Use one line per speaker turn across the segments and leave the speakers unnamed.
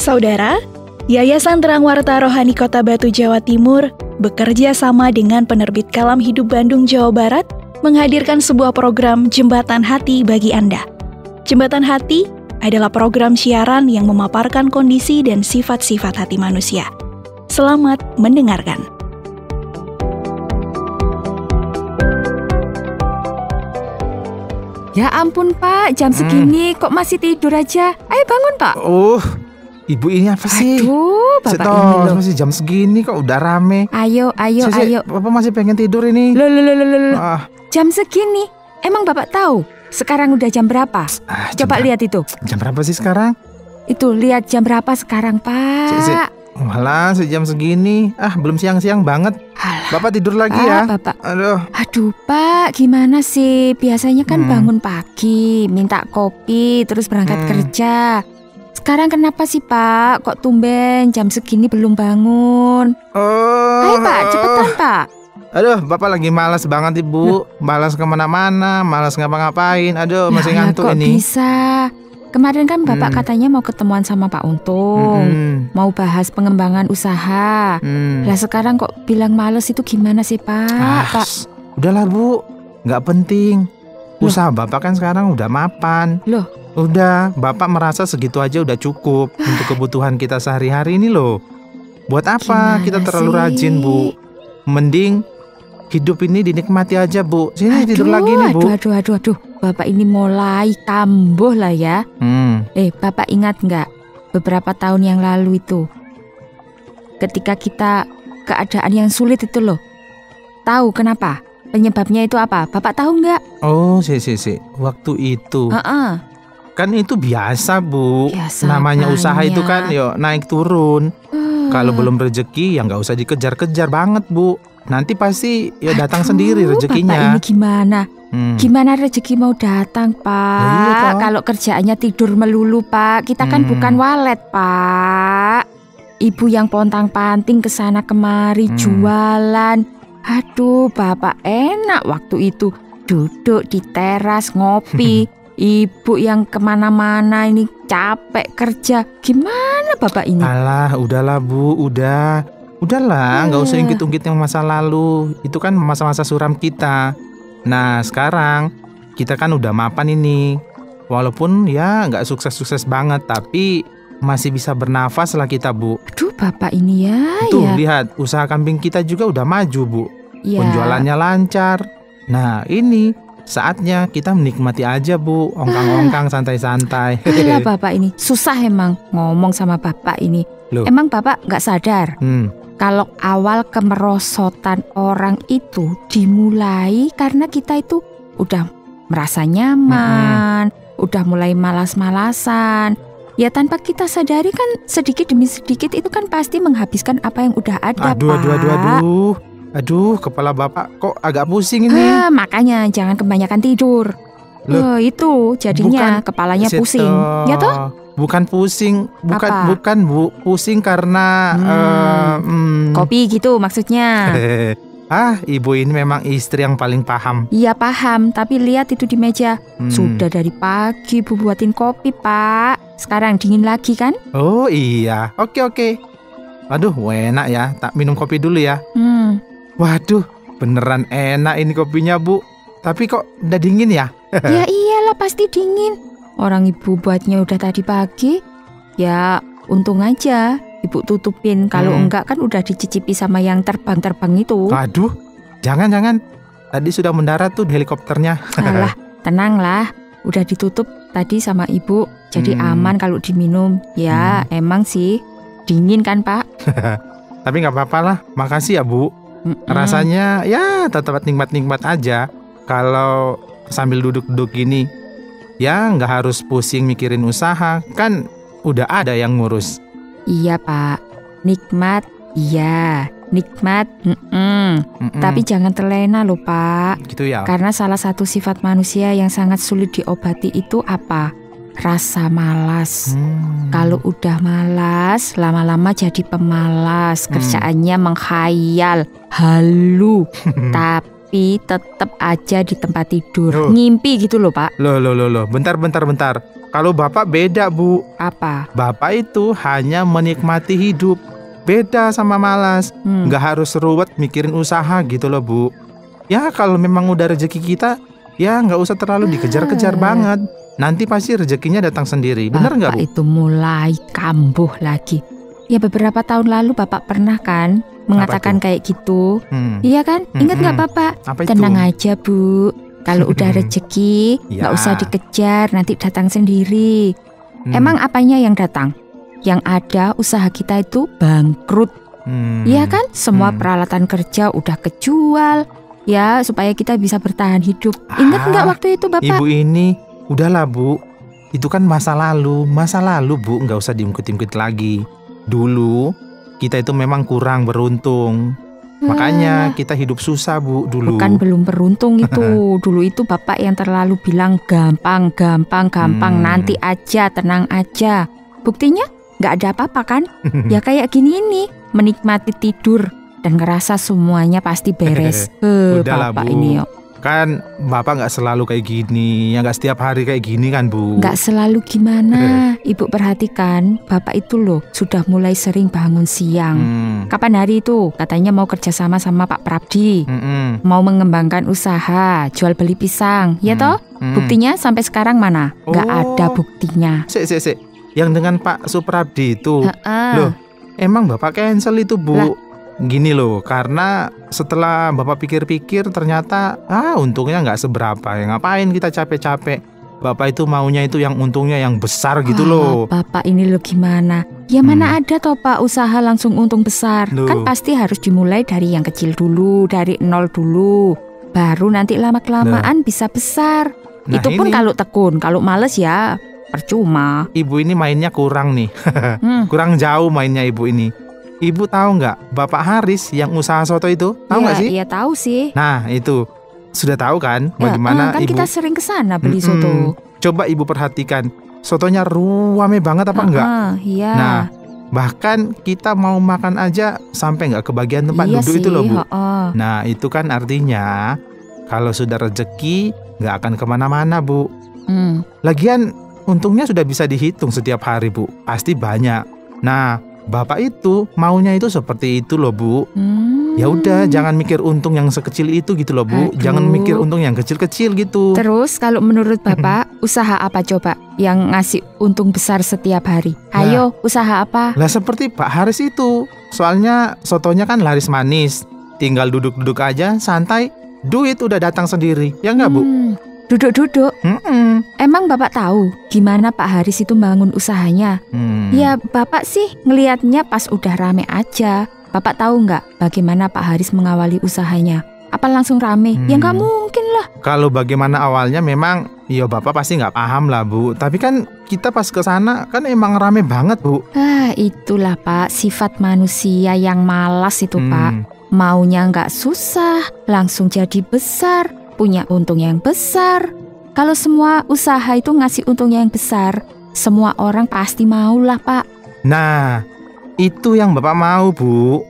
Saudara, Yayasan Terang Warta Rohani Kota Batu, Jawa Timur bekerja sama dengan penerbit Kalam Hidup Bandung, Jawa Barat menghadirkan sebuah program Jembatan Hati bagi Anda. Jembatan Hati adalah program siaran yang memaparkan kondisi dan sifat-sifat hati manusia. Selamat mendengarkan.
Ya ampun Pak, jam segini kok masih tidur aja? Ayo bangun Pak.
Ibu ini apa sih?
Aduh, Bapak ini loh.
Masih jam segini kok udah rame.
Ayo.
Bapak masih pengen tidur ini.
Loh. Jam segini? Emang Bapak tahu sekarang udah jam berapa? Coba lihat itu.
Jam berapa sih sekarang?
Itu, lihat jam berapa sekarang Pak.
Malah jam segini. Belum siang-siang banget.
Alah,
Bapak tidur lagi ya?
Bapak.
Aduh
Pak, gimana sih? Biasanya kan bangun pagi, minta kopi, terus berangkat kerja. Sekarang kenapa sih Pak? Kok tumben jam segini belum bangun? Ayo Pak, cepetan Pak.
Bapak lagi malas banget Ibu. Malas kemana-mana, malas ngapa-ngapain. Masih ngantuk
kok
ini.
Bisa? Kemarin kan Bapak katanya mau ketemuan sama Pak Untung, mau bahas pengembangan usaha. Lah sekarang kok bilang males, itu gimana sih Pak?
Udahlah Bu, nggak penting. Usaha Bapak kan sekarang udah mapan.
Loh?
Udah, Bapak merasa segitu aja udah cukup untuk kebutuhan kita sehari-hari ini loh. Buat apa kita terlalu rajin Bu? Mending hidup ini dinikmati aja Bu. Sini tidur lagi nih Bu.
Aduh. Bapak ini mulai kambuh lah ya. Bapak ingat nggak beberapa tahun yang lalu itu, ketika kita keadaan yang sulit itu loh. Tahu kenapa? Penyebabnya itu apa? Bapak tahu nggak?
Waktu itu. Kan itu biasa Bu. Namanya
apanya?
usaha itu kan naik turun. Kalau belum rezeki ya nggak usah dikejar-kejar banget Bu. Nanti pasti datang sendiri rezekinya.
Bapak ini gimana? Gimana rezeki mau datang Pak? Kalau kerjaannya tidur melulu Pak. Kita kan bukan walet Pak. Ibu yang pontang-panting kesana kemari jualan. Aduh, Bapak enak waktu itu duduk di teras ngopi. Ibu yang kemana-mana ini capek kerja. Gimana Bapak ini?
Alah, udahlah Bu, udahlah, nggak usah ungkit-ungkit yang masa lalu. Itu kan masa-masa suram kita. Nah, sekarang kita kan udah mapan ini. Walaupun nggak sukses-sukses banget, tapi masih bisa bernafas lah kita Bu.
Aduh, Bapak ini
Tuh, lihat, usaha kambing kita juga udah maju Bu. Penjualannya lancar. Nah, ini saatnya kita menikmati aja Bu, ongkang-ongkang santai-santai.
Alah Bapak ini, susah emang ngomong sama Bapak ini.
Loh.
Emang Bapak gak sadar kalau awal kemerosotan orang itu dimulai karena kita itu udah merasa nyaman, udah mulai malas-malasan. Ya tanpa kita sadari kan sedikit demi sedikit itu kan pasti menghabiskan apa yang udah ada Pak.
Aduh, kepala Bapak kok agak pusing ini.
Makanya jangan kebanyakan tidur. Itu jadinya kepalanya pusing. Ya toh?
Bukan pusing, bukan Bu, pusing karena
kopi gitu maksudnya.
Ibu ini memang istri yang paling paham.
Iya paham, tapi lihat itu di meja. Sudah dari pagi Bu buatin kopi Pak. Sekarang dingin lagi kan?
Oh iya, oke. Aduh, enak ya, tak minum kopi dulu ya. Waduh, beneran enak ini kopinya Bu. Tapi kok udah dingin ya?
Ya iyalah pasti dingin. Orang Ibu buatnya udah tadi pagi. Ya untung aja Ibu tutupin. Kalau enggak kan udah dicicipi sama yang terbang-terbang itu.
Aduh, jangan. Tadi sudah mendarat tuh helikopternya.
Alah, tenanglah. Udah ditutup tadi sama Ibu. Jadi aman kalau diminum. Ya emang sih dingin kan Pak.
Tapi gak apa-apa lah. Makasih ya Bu. Rasanya ya tetap nikmat-nikmat aja. Kalau sambil duduk-duduk gini, ya nggak harus pusing mikirin usaha, kan udah ada yang ngurus.
Iya Pak, nikmat, iya, nikmat. Tapi jangan terlena loh Pak.
Gitu ya.
Karena salah satu sifat manusia yang sangat sulit diobati itu apa? Rasa malas. Kalau udah malas, lama-lama jadi pemalas. Kerjaannya menghayal, halu, tapi tetap aja di tempat tidur. Ngimpi gitu loh Pak.
Loh. Bentar. Kalau Bapak beda, Bu.
Apa?
Bapak itu hanya menikmati hidup. Beda sama malas. Nggak harus ruwet mikirin usaha gitu loh, Bu. Ya kalau memang udah rezeki kita, ya nggak usah terlalu dikejar-kejar banget. Nanti pasti rezekinya datang sendiri. Bener nggak, Bu?
Bapak itu mulai kambuh lagi. Ya beberapa tahun lalu Bapak pernah kan mengatakan kayak gitu. Iya kan? Ingat nggak Bapak?
Apa itu?
Tenang aja, Bu. Kalau udah rezeki, nggak usah dikejar, nanti datang sendiri. Emang apanya yang datang? Yang ada usaha kita itu bangkrut. Iya kan? Semua peralatan kerja udah kejual. Ya, supaya kita bisa bertahan hidup. Ingat nggak waktu itu Bapak?
Ibu ini, udahlah Bu. Itu kan masa lalu. Masa lalu, Bu. Nggak usah diungkit-ungkit lagi. Dulu, kita itu memang kurang beruntung. Makanya kita hidup susah, Bu, dulu.
Bukan belum beruntung itu. Dulu itu Bapak yang terlalu bilang gampang. Nanti aja, tenang aja. Buktinya nggak ada apa-apa kan? Ya kayak gini nih, menikmati tidur dan ngerasa semuanya pasti beres.
Udahlah,
Bapak
Bu.
ini yuk.
Kan Bapak nggak selalu kayak gini. Ya nggak setiap hari kayak gini kan, Bu.
Nggak selalu gimana? Ibu perhatikan, Bapak itu loh sudah mulai sering bangun siang. Kapan hari itu? Katanya mau kerjasama sama Pak Prabdi. Mau mengembangkan usaha, jual beli pisang. Ya toh? Buktinya sampai sekarang mana? Nggak ada buktinya.
Sik. Yang dengan Pak Suprabdi itu.
Loh,
emang Bapak cancel itu, Bu?
Lah.
Gini loh, karena setelah Bapak pikir-pikir ternyata untungnya nggak seberapa. Ya ngapain kita capek-capek? Bapak itu maunya itu yang untungnya yang besar gitu loh.
Bapak ini loh gimana? Ya mana ada toh Pak usaha langsung untung besar.
Loh.
Kan pasti harus dimulai dari yang kecil dulu, dari nol dulu. Baru nanti lama-kelamaan bisa besar.
Nah,
Itu pun
ini
kalau tekun, kalau males ya percuma.
Ibu ini mainnya kurang nih. Kurang jauh mainnya Ibu ini. Ibu tahu nggak Bapak Haris yang usaha soto itu? Tahu nggak sih?
Iya tahu sih.
Nah itu sudah tahu kan bagaimana
kan
Ibu?
kita sering kesana beli soto.
Coba Ibu perhatikan, sotonya ruame banget apa enggak?
Iya.
Nah bahkan kita mau makan aja sampai nggak kebagian tempat
Iya
duduk
sih,
itu loh, Bu.
Nah
itu kan artinya kalau sudah rezeki nggak akan kemana-mana, Bu. Lagian untungnya sudah bisa dihitung setiap hari, Bu. Pasti banyak. Nah Bapak itu maunya itu seperti itu loh, Bu. Ya udah, jangan mikir untung yang sekecil itu gitu loh, Bu.
Aduh.
Jangan mikir untung yang kecil-kecil gitu.
Terus kalau menurut Bapak usaha apa coba yang ngasih untung besar setiap hari? Ayo, usaha apa?
Lah seperti Pak Haris itu. Soalnya sotonya kan laris manis. Tinggal duduk-duduk aja, santai, duit udah datang sendiri. Ya enggak, Bu?
Duduk-duduk. Emang Bapak tahu gimana Pak Haris itu bangun usahanya? Ya Bapak sih ngelihatnya pas udah rame aja. Bapak tahu nggak bagaimana Pak Haris mengawali usahanya? Apa langsung rame? Ya nggak mungkin lah.
Kalau bagaimana awalnya memang, ya Bapak pasti nggak paham lah, Bu. Tapi kan kita pas ke sana kan emang rame banget, Bu.
Itulah Pak, sifat manusia yang malas itu Pak. Maunya nggak susah, langsung jadi besar. Punya untung yang besar. Kalau semua usaha itu ngasih untung yang besar, semua orang pasti mau lah Pak.
Nah, itu yang Bapak mau, Bu.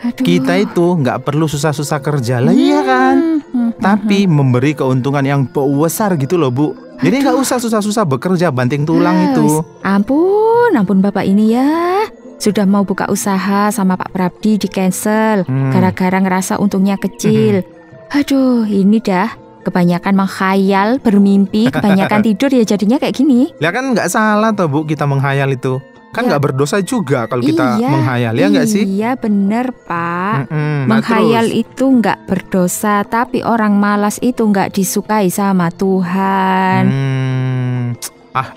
Aduh.
Kita itu nggak perlu susah-susah kerja lah, iya kan? Tapi memberi keuntungan yang besar gitu loh, Bu. Jadi nggak usah susah-susah bekerja banting tulang itu.
Ampun Bapak ini ya. Sudah mau buka usaha sama Pak Prabdi di cancel gara-gara ngerasa untungnya kecil. Aduh, ini dah kebanyakan menghayal, bermimpi, kebanyakan tidur ya jadinya kayak gini.
Ya kan nggak salah toh, Bu, kita menghayal itu. Kan nggak berdosa juga kalau kita menghayal, ya nggak sih?
Iya bener Pak.
Nah,
menghayal
terus?
itu nggak berdosa, tapi orang malas itu nggak disukai sama Tuhan.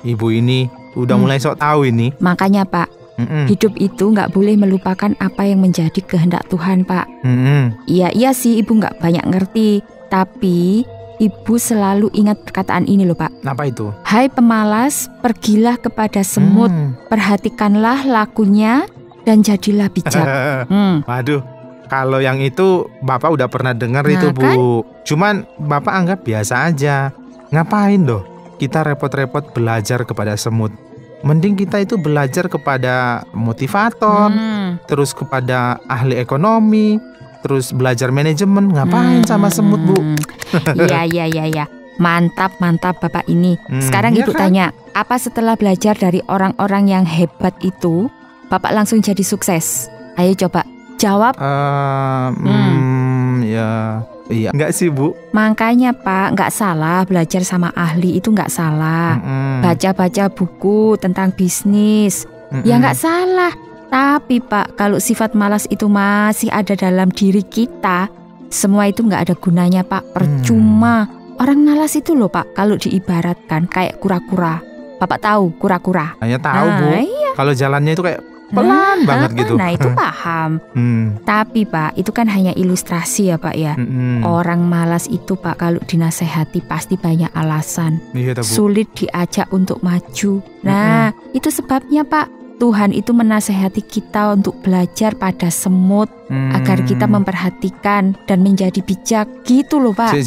Ibu ini udah mulai sok tahu ini.
Makanya Pak, hidup itu nggak boleh melupakan apa yang menjadi kehendak Tuhan Pak. Iya sih ibu nggak banyak ngerti, tapi ibu selalu ingat perkataan ini loh Pak.
Apa itu?
Hai pemalas, pergilah kepada semut, perhatikanlah lakunya dan jadilah bijak.
Waduh, kalau yang itu Bapak udah pernah dengar itu, Bu.
Kan?
Cuman Bapak anggap biasa aja. Ngapain loh kita repot-repot belajar kepada semut? Mending kita itu belajar kepada motivator, terus kepada ahli ekonomi, terus belajar manajemen. Ngapain sama semut, Bu?
Iya. Mantap Bapak ini. Sekarang
iya
Ibu
kan?
tanya, apa setelah belajar dari orang-orang yang hebat itu, Bapak langsung jadi sukses? Ayo coba jawab.
Ya, iya. Enggak sih, Bu.
Makanya Pak, nggak salah belajar sama ahli itu nggak salah. Baca-baca buku tentang bisnis, ya nggak salah. Tapi Pak, kalau sifat malas itu masih ada dalam diri kita, semua itu nggak ada gunanya Pak, percuma. Orang malas itu loh Pak, kalau diibaratkan kayak kura-kura. Bapak tahu kura-kura?
Hanya tahu, Bu.
Iya.
Kalau jalannya itu kayak pelan banget gitu.
Nah itu paham. Tapi Pak, itu kan hanya ilustrasi ya Pak ya. Orang malas itu Pak, kalau dinasehati pasti banyak alasan.
Iya, Bu.
Sulit diajak untuk maju. Nah itu sebabnya Pak, Tuhan itu menasehati kita untuk belajar pada semut agar kita memperhatikan dan menjadi bijak gitu loh Pak.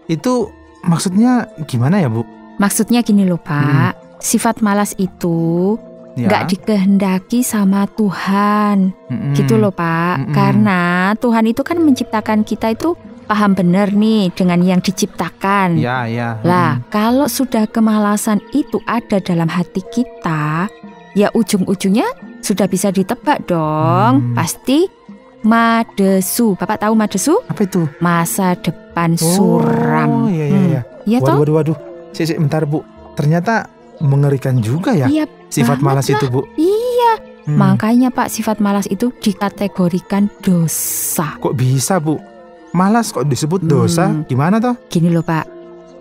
Itu maksudnya gimana ya, Bu?
Maksudnya gini loh Pak, sifat malas itu nggak dikehendaki sama Tuhan gitu loh Pak. Karena Tuhan itu kan menciptakan kita itu paham benar nih dengan yang diciptakan.
Ya.
Lah kalau sudah kemalasan itu ada dalam hati kita, ya ujung-ujungnya sudah bisa ditebak dong. Pasti madesu. Bapak tahu madesu?
Apa itu?
Masa depan suram.
Iya.
Iya toh?
Waduh. Bentar, Bu. Ternyata mengerikan juga ya.
Iya,
sifat malas
lah.
itu, Bu.
Iya. Makanya Pak, sifat malas itu dikategorikan dosa.
Kok bisa, Bu? Malas kok disebut dosa? Gimana toh?
Gini loh Pak,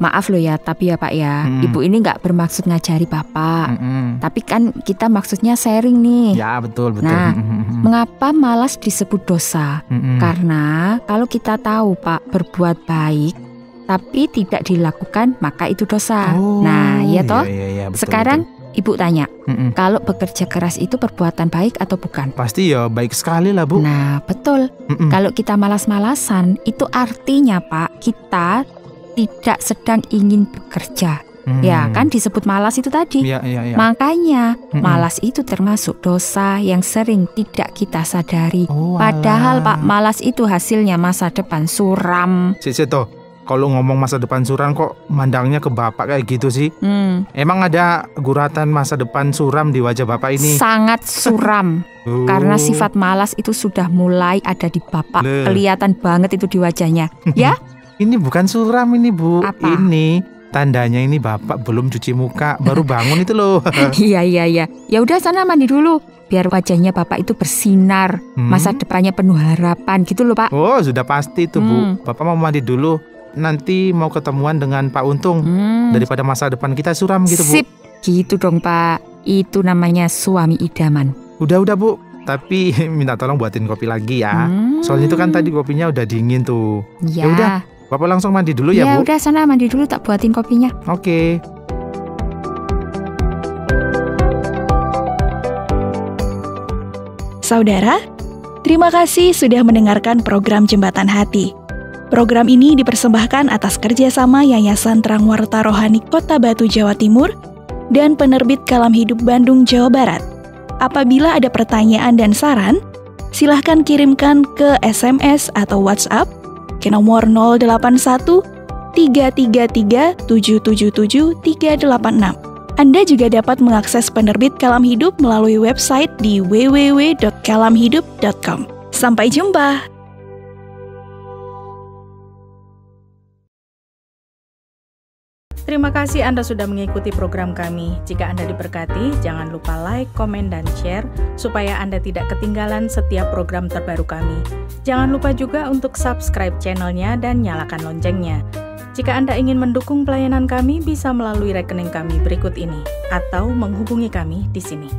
maaf loh ya, tapi ya Pak ya, Ibu ini nggak bermaksud ngajari Bapak, tapi kan kita maksudnya sharing nih.
Ya, betul.
Nah, mengapa malas disebut dosa? Karena kalau kita tahu Pak berbuat baik tapi tidak dilakukan, maka itu dosa. Nah, ya toh.
Iya, betul,
sekarang
betul.
Ibu tanya, kalau bekerja keras itu perbuatan baik atau bukan?
Pasti ya baik sekali lah, Bu.
Nah, betul. Kalau kita malas-malasan, itu artinya Pak, kita tidak sedang ingin bekerja. Ya kan disebut malas itu tadi.
Iya.
Makanya malas itu termasuk dosa yang sering tidak kita sadari. Padahal Pak, malas itu hasilnya masa depan suram.
Toh, kalau ngomong masa depan suram kok mandangnya ke Bapak kayak gitu sih? Emang ada guratan masa depan suram di wajah Bapak ini?
Sangat suram. Karena sifat malas itu sudah mulai ada di Bapak. Kelihatan banget itu di wajahnya. Ya?
Ini bukan suram ini, Bu.
Apa?
Ini tandanya ini Bapak belum cuci muka, baru bangun itu loh.
Iya. Ya udah sana mandi dulu, biar wajahnya Bapak itu bersinar, masa depannya penuh harapan gitu loh Pak.
Oh, sudah pasti itu, Bu. Bapak mau mandi dulu. Nanti mau ketemuan dengan Pak Untung. Daripada masa depan kita suram gitu, Bu.
Sip, gitu dong Pak. Itu namanya suami idaman.
Udah, Bu. Tapi minta tolong buatin kopi lagi ya. Soalnya itu kan tadi kopinya udah dingin tuh.
Ya
udah, Bapak langsung mandi dulu ya, Bu.
Ya udah, sana mandi dulu, tak buatin kopinya.
Oke.
Saudara, terima kasih sudah mendengarkan program Jembatan Hati. Program ini dipersembahkan atas kerjasama Yayasan Terang Warta Rohani Kota Batu, Jawa Timur, dan Penerbit Kalam Hidup Bandung, Jawa Barat. Apabila ada pertanyaan dan saran, silahkan kirimkan ke SMS atau WhatsApp ke nomor 081 333 777 386. Anda juga dapat mengakses Penerbit Kalam Hidup melalui website di www.kalamhidup.com. Sampai jumpa!
Terima kasih Anda sudah mengikuti program kami. Jika Anda diberkati, jangan lupa like, komen, dan share supaya Anda tidak ketinggalan setiap program terbaru kami. Jangan lupa juga untuk subscribe channelnya dan nyalakan loncengnya. Jika Anda ingin mendukung pelayanan kami, bisa melalui rekening kami berikut ini atau menghubungi kami di sini.